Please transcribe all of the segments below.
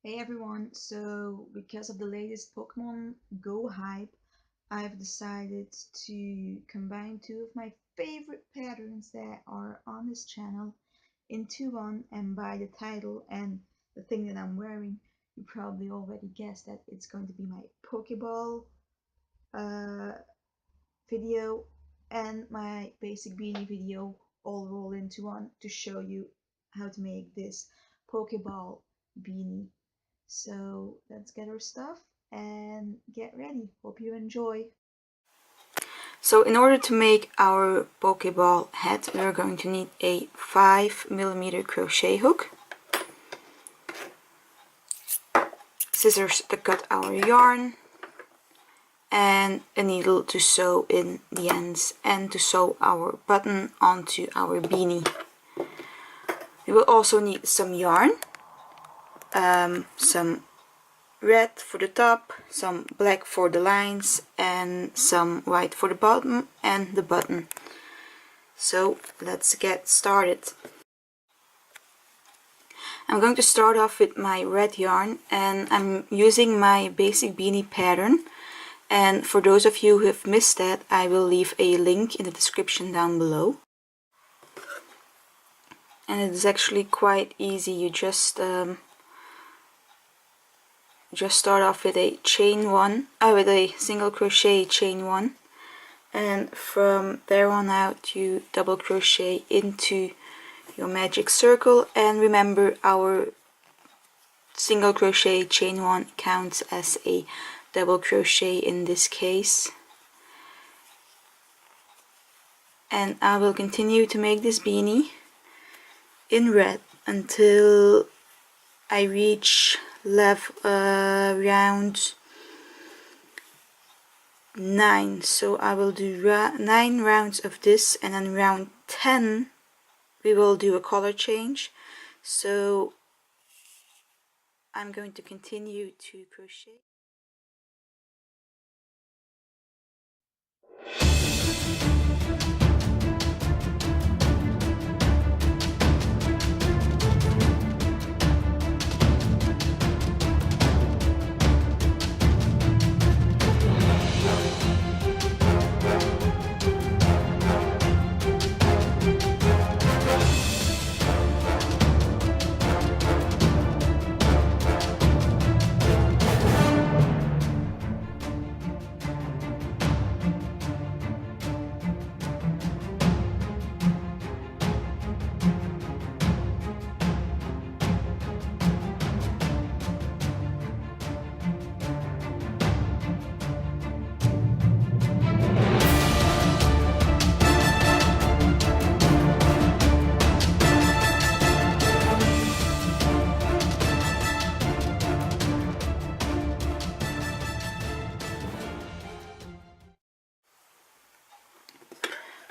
Hey everyone, so because of the latest Pokemon Go hype, I've decided to combine two of my favorite patterns that are on this channel into one, and by the title and the thing that I'm wearing, you probably already guessed that it's going to be my Pokeball uh, video and my basic beanie video all rolled into one to show you how to make this Pokeball beanie. So let's get our stuff and get ready. Hope you enjoy. So in order to make our Pokeball head, we're going to need a 5mm crochet hook, scissors to cut our yarn, and a needle to sew in the ends and to sew our button onto our beanie. We will also need some yarn, some red for the top, some black for the lines, and some white for the bottom and the button. So let's get started. I'm going to start off with my red yarn, and I'm using my basic beanie pattern, and for those of you who have missed that, I will leave a link in the description down below. And it is actually quite easy. You just start off with a with a single crochet chain one, and from there on out you double crochet into your magic circle, and remember our single crochet chain one counts as a double crochet in this case. And I will continue to make this beanie in red until I reach round 9. So I will do 9 rounds of this, and then round 10 we will do a color change. So I'm going to continue to crochet.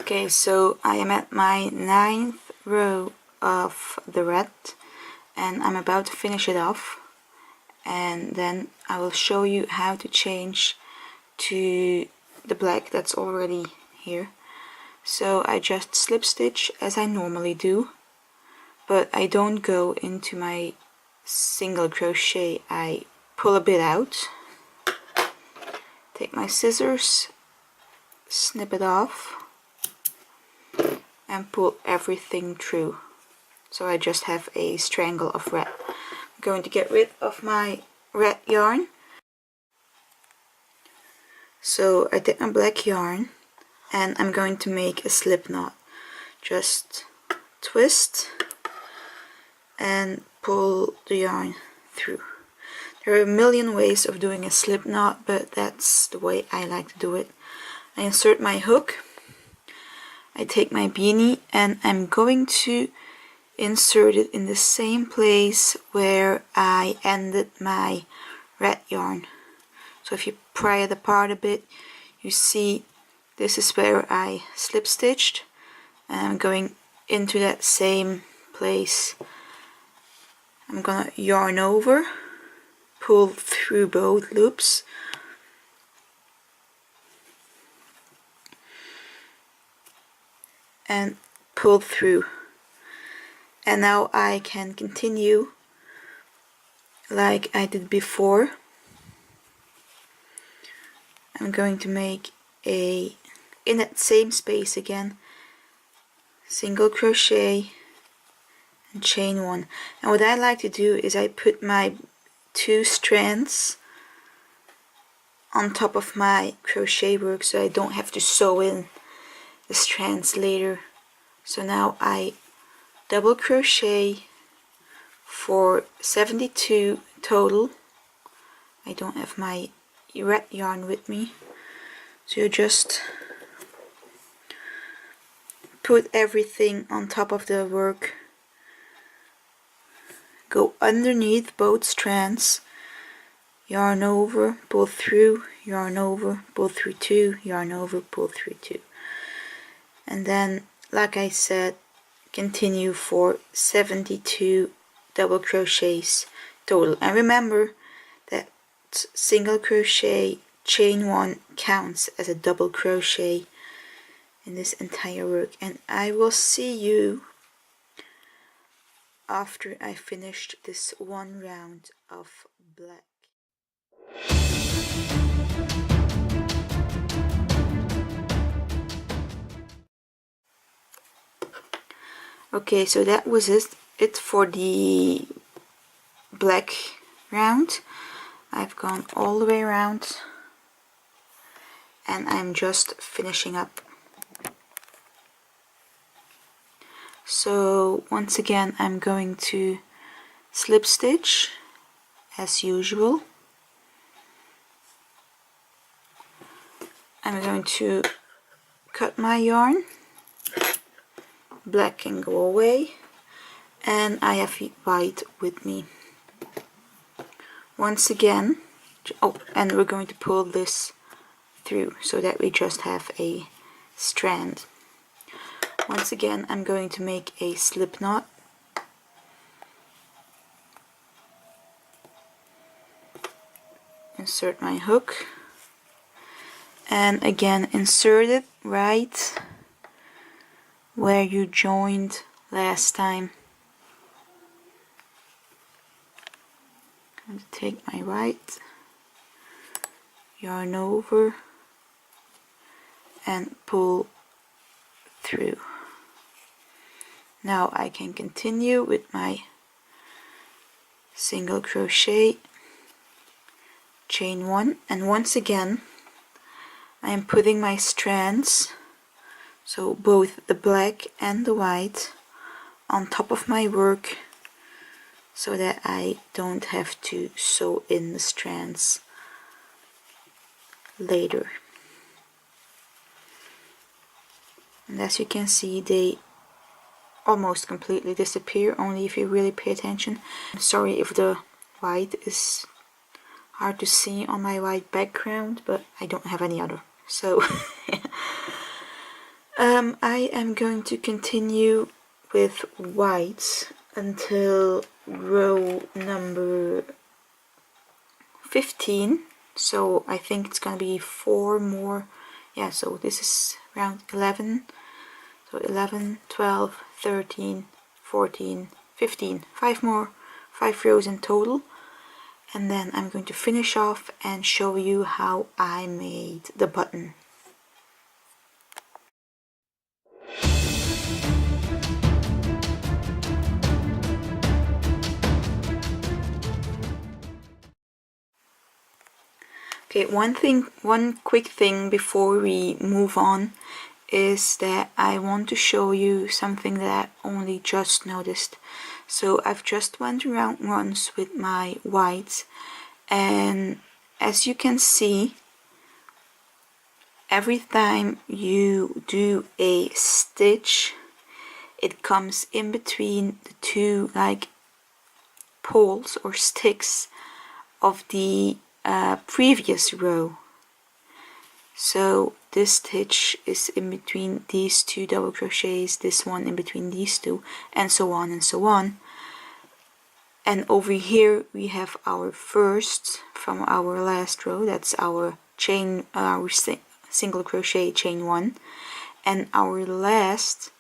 Okay, so I am at my 9th row of the red, and I'm about to finish it off, and then I will show you how to change to the black that's already here. So I just slip stitch as I normally do, but I don't go into my single crochet. I pull a bit out, take my scissors, snip it off, and pull everything through. So I just have a strangle of red. I'm going to get rid of my red yarn. So I take my black yarn, and I'm going to make a slip knot. Just twist and pull the yarn through. There are a million ways of doing a slip knot, but that's the way I like to do it. I insert my hook, I take my beanie, and I'm going to insert it in the same place where I ended my red yarn. So if you pry it apart a bit, you see this is where I slip stitched, and I'm going into that same place. I'm gonna yarn over, pull through both loops, and pull through. And now I can continue like I did before, I'm going to make a, in that same space again, single crochet and chain 1. And what I like to do is I put my 2 strands on top of my crochet work so I don't have to sew in the strands later. So now I double crochet for 72 total. I don't have my red yarn with me, so you just put everything on top of the work, go underneath both strands, yarn over, pull through, yarn over, pull through 2, yarn over, pull through 2, and then, like I said, continue for 72 double crochets total. And remember that single crochet chain 1 counts as a double crochet in this entire work. And I will see you after I finished this one round of black. Okay, so that was it for the black round. I've gone all the way around and I'm just finishing up. So once again I'm going to slip stitch as usual. I'm going to cut my yarn, black can go away, and I have white with me. Once again, oh, and we're going to pull this through so that we just have a strand. Once again I'm going to make a slip knot. Insert my hook and again insert it right where you joined last time. I'm going to take my white, yarn over and pull through. Now I can continue with my single crochet chain 1, and once again I am putting my strands, so both the black and the white, on top of my work so that I don't have to sew in the strands later. And as you can see, they almost completely disappear, only if you really pay attention. I'm sorry if the white is hard to see on my white background, but I don't have any other. So I am going to continue with white until row number 15. So I think it's gonna be 4 more. Yeah, so this is round 11. So 11, 12, 13, 14, 15. 5 rows in total. And then I'm going to finish off and show you how I made the button. Okay, one quick thing before we move on is that I want to show you something that I only just noticed. So I've just went around once with my white, and as you can see, every time you do a stitch, it comes in between the 2 like poles or sticks of the previous row. So this stitch is in between these 2 double crochets, this one in between these 2, and so on and so on. And over here we have our first from our last row, that's our chain, our single crochet chain 1, and our last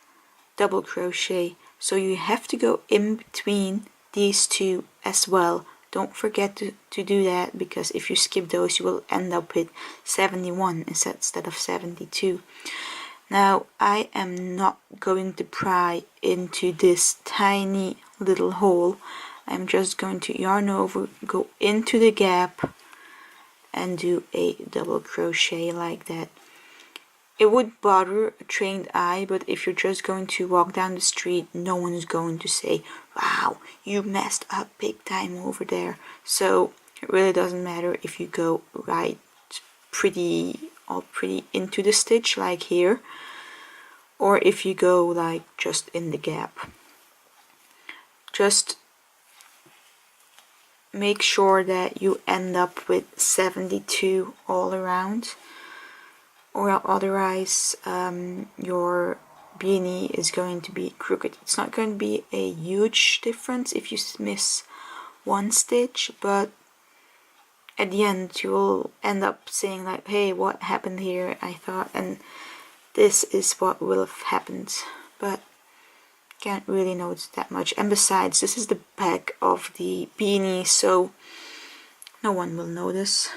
double crochet. So you have to go in between these 2 as well don't forget to do that, because if you skip those you will end up with 71 instead of 72. Now I am not going to pry into this tiny little hole. I'm just going to yarn over, go into the gap and do a double crochet like that. It would bother a trained eye, but if you're just going to walk down the street, no one is going to say, wow, you messed up big time over there. So it really doesn't matter if you go right all pretty into the stitch like here, or if you go like just in the gap. Just make sure that you end up with 72 all around, or otherwise your beanie is going to be crooked. It's not going to be a huge difference if you miss one stitch, but at the end you will end up saying like, hey, what happened here? I thought, and this is what will have happened, but can't really notice that much. And besides, this is the back of the beanie, so no one will notice.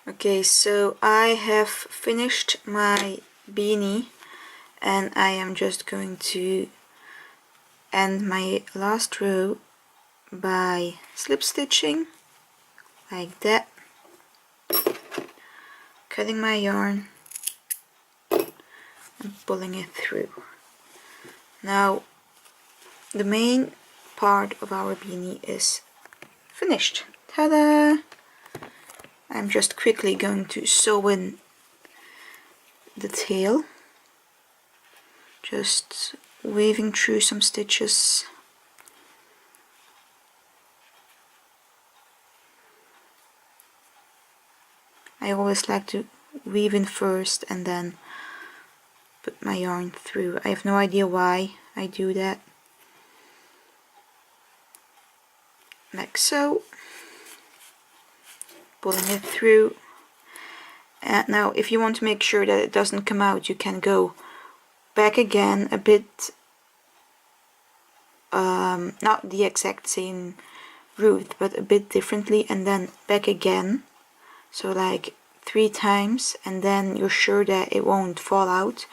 Okay, so I have finished my beanie, and I am just going to end my last row by slip stitching like that, cutting my yarn and pulling it through. Now the main part of our beanie is finished. Ta-da! I'm just quickly going to sew in the tail, just weaving through some stitches. I always like to weave in first and then put my yarn through. I have no idea why I do that. Like so. Pulling it through. And now if you want to make sure that it doesn't come out, you can go back again a bit, not the exact same route, but a bit differently, and then back again, so like 3 times, and then you're sure that it won't fall out.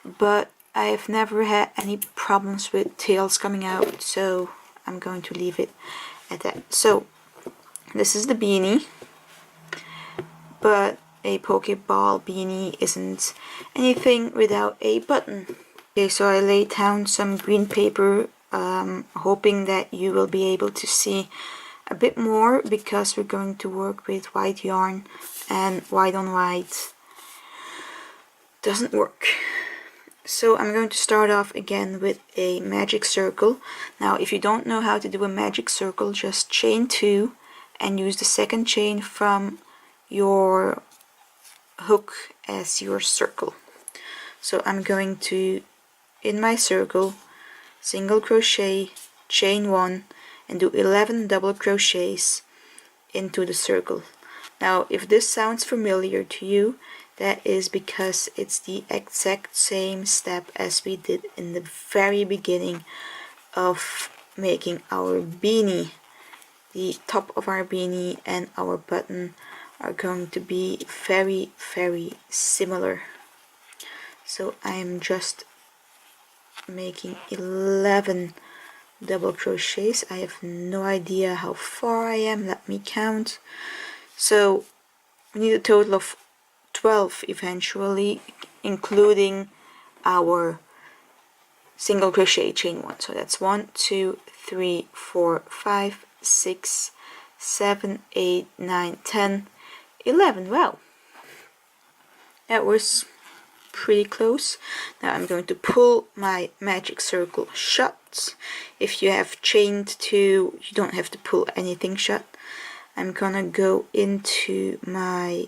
But I have never had any problems with tails coming out, so I'm going to leave it at that. So this is the beanie, but a pokeball beanie isn't anything without a button. Okay, so I laid down some green paper, hoping that you will be able to see a bit more, because we're going to work with white yarn, and white on white doesn't work. So I'm going to start off again with a magic circle. Now if you don't know how to do a magic circle, just chain 2 and use the second chain from your hook as your circle. So I'm going to, in my circle, single crochet, chain 1 and do 11 double crochets into the circle. Now if this sounds familiar to you, that is because it's the exact same step as we did in the very beginning of making our beanie. The top of our beanie and our button are going to be very, very similar. So I'm just making 11 double crochets. I have no idea how far I am, let me count. So we need a total of 12 eventually, including our single crochet chain 1. So that's 1, 2, 3, 4, 5, 6, 7, 8, 9, 10, 11. Wow, That was pretty close. Now I'm going to pull my magic circle shut. If you have chained 2, you don't have to pull anything shut. I'm gonna go into my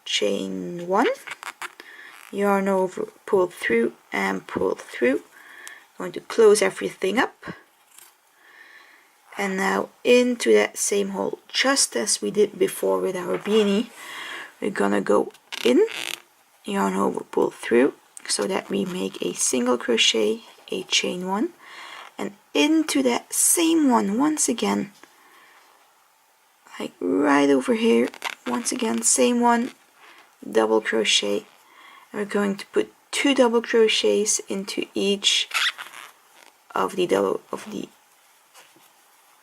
chain 1, yarn over, pull through and pull through. Going to close everything up, and now into that same hole, just as we did before with our beanie, we're gonna go in, yarn over, pull through, so that we make a single crochet, a chain 1, and into that same one once again, like right over here, once again, same one, double crochet. And we're going to put 2 double crochets into each of the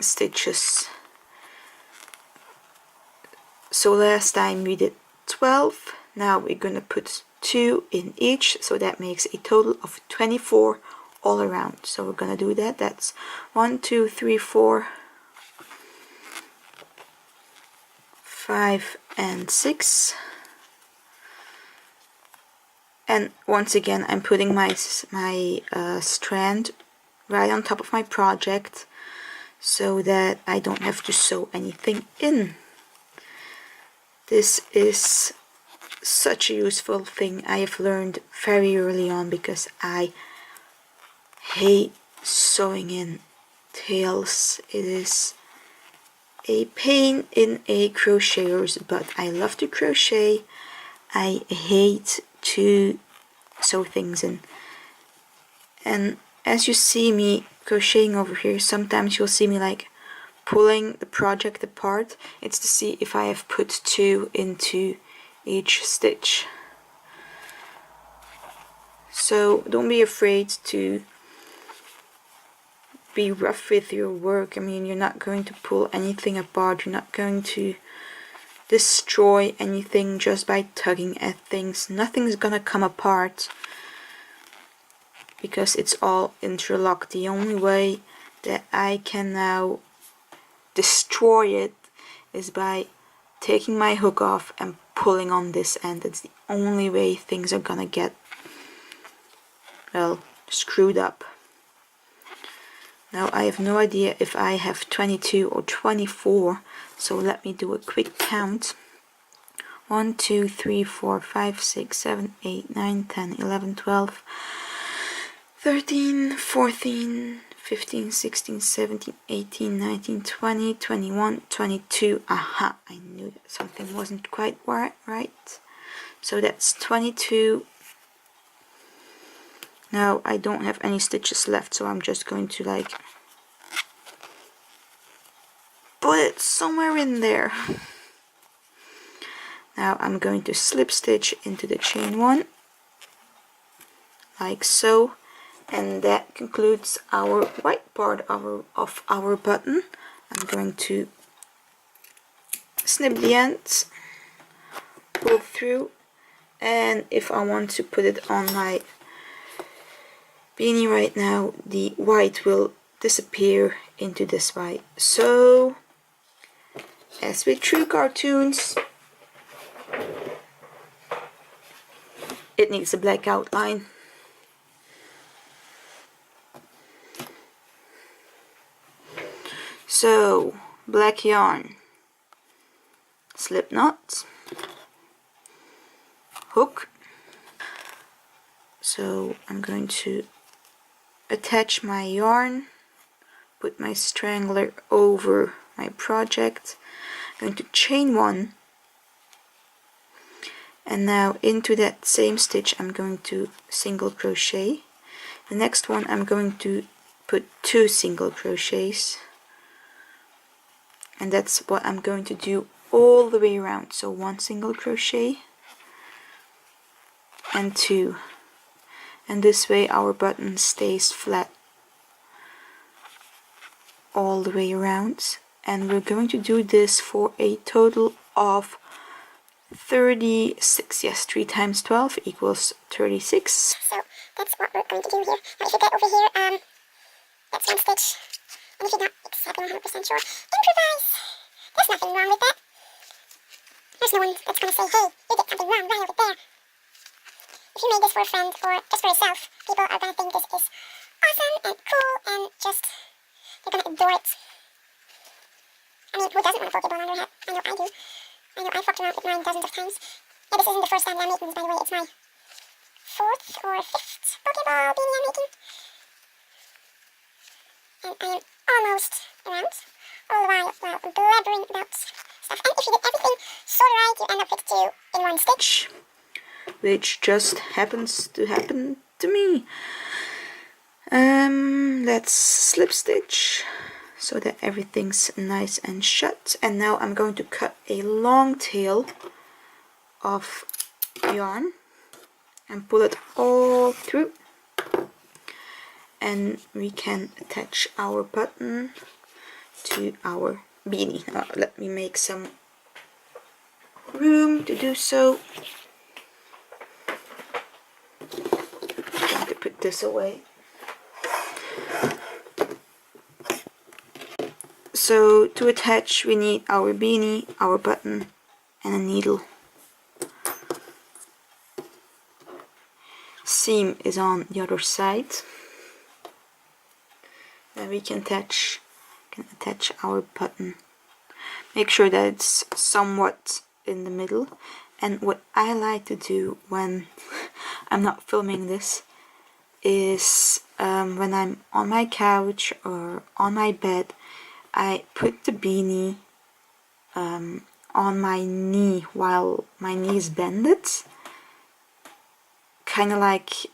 stitches. So last time we did 12, now we're gonna put 2 in each, so that makes a total of 24 all around. So we're gonna do that. That's 1, 2, 3, 4, 5 and 6. And once again, I'm putting my strand right on top of my project, so that I don't have to sew anything in. This is such a useful thing I have learned very early on, because I hate sewing in tails. It is a pain in a crocheter's butt. I love to crochet. I hate to sew things in. And as you see me crocheting over here, sometimes you'll see me like pulling the project apart. It's to see if I have put 2 into each stitch. So don't be afraid to be rough with your work. I mean, you're not going to pull anything apart, you're not going to destroy anything just by tugging at things. Nothing's gonna come apart because it's all interlocked. The only way that I can now destroy it is by taking my hook off and pulling on this end. It's the only way things are gonna get, well, screwed up. Now I have no idea if I have 22 or 24, so let me do a quick count. 1, 2, 3, 4, 5, 6, 7, 8, 9, 10, 11, 12, 13, 14, 15, 16, 17, 18, 19, 20, 21, 22. Aha, I knew that something wasn't quite right. So that's 22. Now I don't have any stitches left, so I'm just going to like put it somewhere in there. Now I'm going to slip stitch into the chain 1, like so, and that concludes our white part of our button. I'm going to snip the ends, pull through, and if I want to put it on my beanie right now, the white will disappear into this white. So, as with true cartoons, it needs a black outline. So, black yarn, Slipknot, hook. So I'm going to attach my yarn, put my strangler over my project. I'm going to chain 1, and now into that same stitch I'm going to single crochet. The next one I'm going to put 2 single crochets, and that's what I'm going to do all the way around. So 1 single crochet and 2, and this way our button stays flat all the way around. And we're going to do this for a total of 36. Yes, 3 times 12 equals 36. So that's what we're going to do here. Now if you get over here, that's 1 stitch. And if you're not exactly 100% sure, improvise. There's nothing wrong with that. There's no one that's going to say, hey, you did something wrong right over there. make this for a friend or just for yourself, people are gonna think this is awesome and cool and just, you're gonna adore it. I mean, who doesn't want a pokeball on their head? I know I do. I know I fucked around with mine dozens of times. Yeah, this isn't the first time that I'm making this, by the way. It's my 4th or 5th pokeball beanie I'm making. And I am almost around, all the while blabbering about stuff. And if you get everything sorted right, you end up with 2 in one stitch. Which just happens to happen to me. Let's slip stitch so that everything's nice and shut. And now I'm going to cut a long tail of yarn and pull it all through. And we can attach our button to our beanie. Now, let me make some room to do so. I'm going to put this away. So to attach we need our beanie, our button and a needle. Seam is on the other side. Then we can attach our button. Make sure that it's somewhat in the middle. And what I like to do when I'm not filming this is when I'm on my couch or on my bed, I put the beanie on my knee while my knee is bended. Kind of like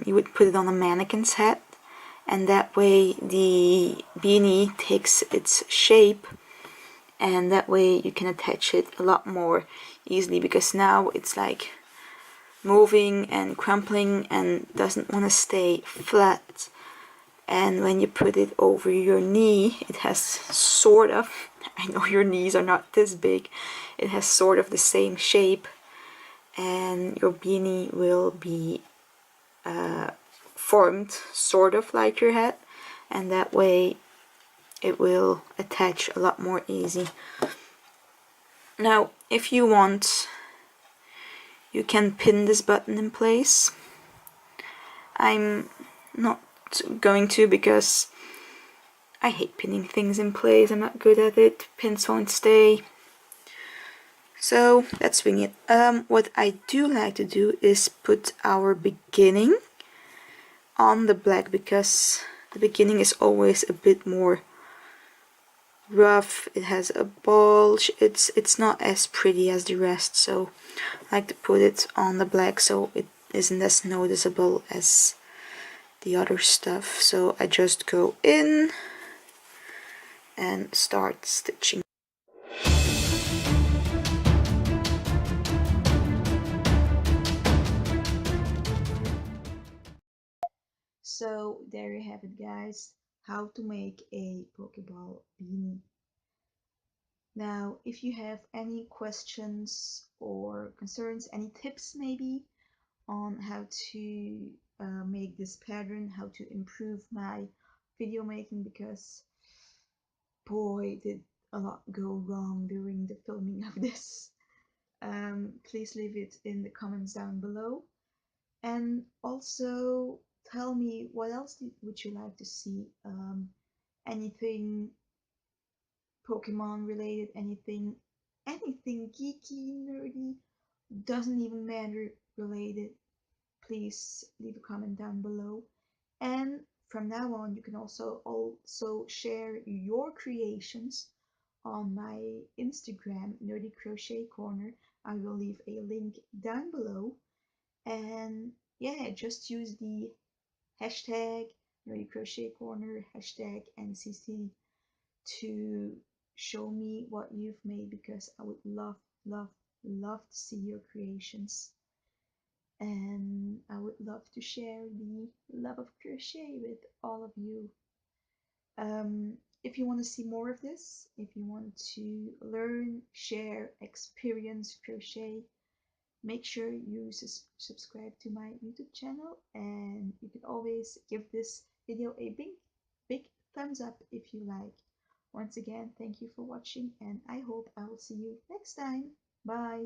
you would put it on a mannequin's head. And that way the beanie takes its shape, and that way you can attach it a lot more easily, because now it's like moving and crumpling and doesn't want to stay flat. And when you put it over your knee, it has sort of, I know your knees are not this big, it has sort of the same shape, and your beanie will be formed sort of like your head, and that way it will attach a lot more easy. Now if you want, you can pin this button in place. I'm not going to, because I hate pinning things in place. I'm not good at it. Pins won't stay. So let's wing it. What I do like to do is put our beginning on the black, because the beginning is always a bit more rough. It has a bulge. It's not as pretty as the rest, so I like to put it on the black so it isn't as noticeable as the other stuff. So I just go in and start stitching. So there you have it, guys, how to make a pokeball beanie. Now if you have any questions or concerns, any tips maybe on how to make this pattern, how to improve my video making, because boy did a lot go wrong during the filming of this, please leave it in the comments down below. And also tell me what else would you like to see, anything Pokemon related, anything geeky, nerdy, doesn't even matter related, please leave a comment down below. And from now on you can also share your creations on my Instagram, NerdyCrochetCorner. I will leave a link down below. And yeah, just use the hashtag NerdyCrochetCorner, hashtag NCC, to show me what you've made, because I would love to see your creations, and I would love to share the love of crochet with all of you. If you want to see more of this, if you want to learn, share, experience crochet, make sure you subscribe to my YouTube channel, and you can always give this video a big thumbs up if you like. Once again, thank you for watching, and I hope I will see you next time. Bye!